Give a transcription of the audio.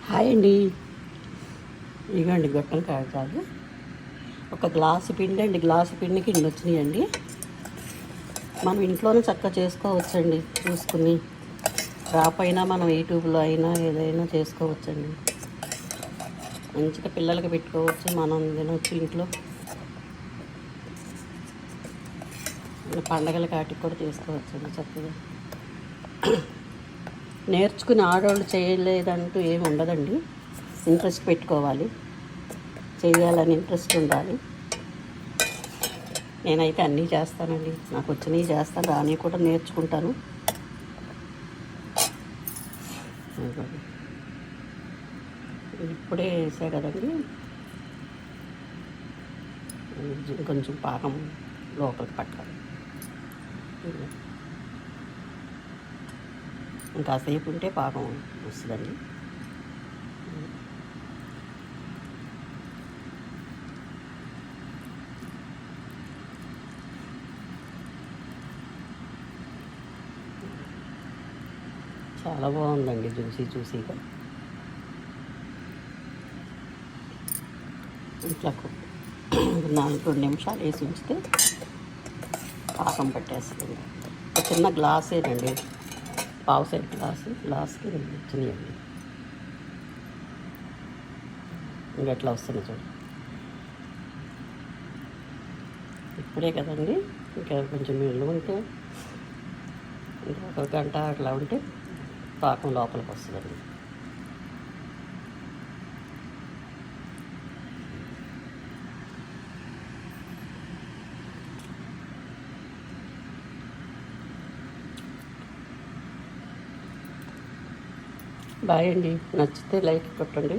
Hi అండి. ఇదిగోండి గొట్టం కాగితాలు. ఒక గ్లాసు పిండి అండి, గ్లాసు పిండికి ఇన్ని వచ్చినాయండి. మనం ఇంట్లోనే చక్కగా చేసుకోవచ్చండి. చూసుకుని రాపైనా మనం యూట్యూబ్లో అయినా ఏదైనా చేసుకోవచ్చండి. మంచిగా పిల్లలకి పెట్టుకోవచ్చు, మనం తినొచ్చు ఇంట్లో. పండగల కాటికి కూడా చేసుకోవచ్చండి చక్కగా. నేర్చుకుని ఆడవాళ్ళు చేయలేదంటూ ఏమి ఉండదండి. ఇంట్రెస్ట్ పెట్టుకోవాలి, చేయాలని ఇంట్రెస్ట్ ఉండాలి. నేనైతే అన్నీ చేస్తానండి, నాకు వచ్చినవి చేస్తాను, రాని కూడా నేర్చుకుంటాను. ఇప్పుడే వేసా కదండి, కొంచెం పాకం లోపలికి పట్టాలి. ఇంకాసేపు ఉంటే పాకం వస్తుందండి. చాలా బాగుందండి, జ్యూసీగా. ఇట్లా 4-2 నిమిషాలు వేసి ఉంచితే పాకం పట్టేస్తుంది. ఒక చిన్న గ్లాసేనండి, పావు సైడ్ గ్లాస్కి 2 వచ్చినాయండి. ఇంకెట్లా వస్తుంది చూడండి. ఇప్పుడే కదండి, ఇంకా కొంచెం నీళ్ళు ఉంటే, ఇంకా ఒక గంట అట్లా ఉంటే పాకం లోపలికి వస్తుందండి. బాయ్ అండి. నచ్చితే లైక్ కొట్టండి.